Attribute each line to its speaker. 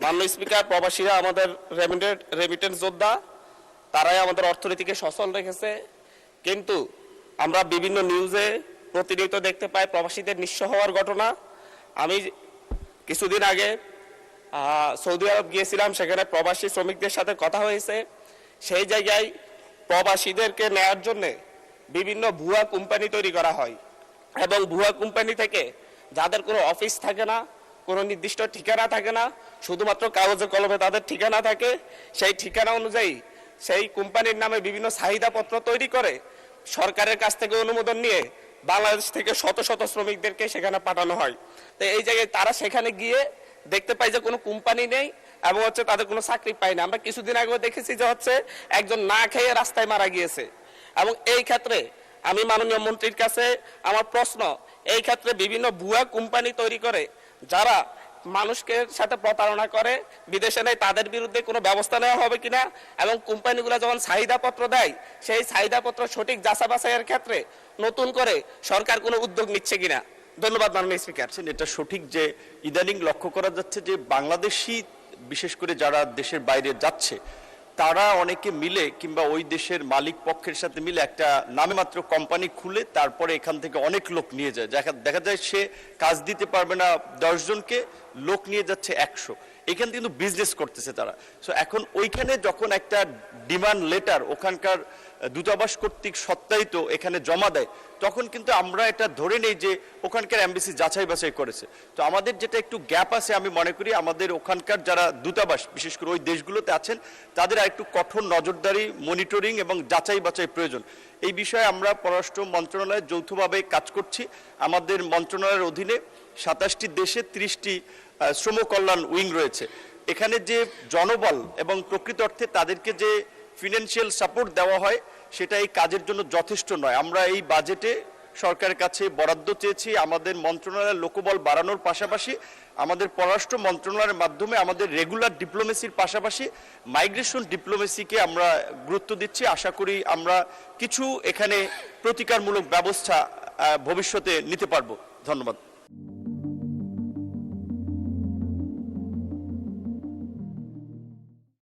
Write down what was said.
Speaker 1: মাননীয় স্পিকার, প্রবাসীরা আমাদের রেমিটেন্স যোদ্ধা, তারাই আমাদের অর্থনীতিকে সচল রেখেছে। কিন্তু আমরা বিভিন্ন নিউজে প্রতিনিয়ত দেখতে পাই প্রবাসীদের নিঃস্ব হওয়ার ঘটনা। আমি কিছুদিন আগে সৌদি আরব গিয়েছিলাম, সেখানে প্রবাসী শ্রমিকদের সাথে কথা হয়েছে। সেই জায়গায় প্রবাসীদেরকে নেয়ার জন্য বিভিন্ন ভুয়া কোম্পানি তৈরি করা হয় এবং ভুয়া কোম্পানি থেকে যাদের কোনো অফিস থাকে না, কোনো নির্দিষ্ট ঠিকানা থাকে না, শুধুমাত্র কাগজে কলমে তাদের ঠিকানা থাকে, সেই ঠিকানা অনুযায়ী সেই কোম্পানির নামে বিভিন্ন চাহিদাপত্র তৈরি করে সরকারের কাছ থেকে অনুমোদন নিয়ে বাংলাদেশ থেকে শত শত শ্রমিকদেরকে সেখানে পাঠানো হয়। তো এই জায়গায় তারা সেখানে গিয়ে দেখতে পাই যে কোনো কোম্পানি নেই এবং তাদের কোনো চাকরি পায় না। আমরা কিছুদিন আগেও দেখেছি যে একজন না খেয়ে রাস্তায় মারা গিয়েছে। এবং এই ক্ষেত্রে আমি মাননীয় মন্ত্রীর কাছে আমার প্রশ্ন, এই ক্ষেত্রে বিভিন্ন ভুয়া কোম্পানি তৈরি করে যারা মানুষকে সাথে প্রতারণা করে বিদেশে নেয়, তাদের বিরুদ্ধে কোনো ব্যবস্থা নেওয়া হবে কিনা এবং কোম্পানিগুলো যখন চাহিদাপত্র দেয় সেই চাহিদাপত্র সঠিক যাচাই বাছাইয়ের ক্ষেত্রে নতুন করে সরকার কোনো উদ্যোগ নিচ্ছে কিনা। ধন্যবাদ মাননীয় স্পিকার।
Speaker 2: এটা সঠিক যে ইদানিং লক্ষ্য করা যাচ্ছে যে বাংলাদেশি বিশেষ করে যারা দেশের বাইরে যাচ্ছে তারা অনেকে মিলে কিংবা ওই দেশের মালিক পক্ষের সাথে মিলে একটা নামে মাত্র কোম্পানি খুলে তারপরে এখান থেকে অনেক লোক নিয়ে যায়। দেখা যায় সে কাজ দিতে পারবে না 10 জনকে, লোক নিয়ে যাচ্ছে 100। এখান থেকে কিন্তু বিজনেস করতেছে তারা। সো এখন ওইখানে যখন একটা ডিমান্ড লেটার ওখানকার দূতাবাস কর্তৃক সত্যায়িত এখানে জমা দেয়, তখন কিন্তু আমরা এটা ধরে নেই যে ওখানকার এমবাসি যাচাই বাছাই করেছে। তো আমাদের যেটা একটু গ্যাপ আছে আমি মনে করি, আমাদের ওখানকার যারা দূতাবাস বিশেষ করে ওই দেশগুলোতে আছেন তাদের আরেকটু কঠোর নজরদারি, মনিটরিং এবং যাচাই বাছাই প্রয়োজন। এই বিষয়ে আমরা পররাষ্ট্র মন্ত্রণালয়ে যৌথভাবে কাজ করছি। আমাদের মন্ত্রণালয়ের অধীনে 27টি দেশে 30টি শ্রম কল্যাণ উইং রয়েছে। এখানে যে জনবল এবং প্রকৃত অর্থে তাদেরকে যে ফিনান্সিয়াল সাপোর্ট দেওয়া হয় সেটা এই কাজের জন্য যথেষ্ট নয়। আমরা এই বাজেটে সরকারের কাছে বরাদ্দ চেয়েছি আমাদের মন্ত্রণালয়ের লোকবল বাড়ানোর পাশাপাশি আমাদের পররাষ্ট্র মন্ত্রণালয়ের মাধ্যমে আমাদের রেগুলার ডিপ্লোমেসির পাশাপাশি মাইগ্রেশন ডিপ্লোমেসিকে আমরা গুরুত্ব দিচ্ছি। আশা করি আমরা কিছু এখানে প্রতিকারমূলক ব্যবস্থা ভবিষ্যতে নিতে পারবো। ধন্যবাদ।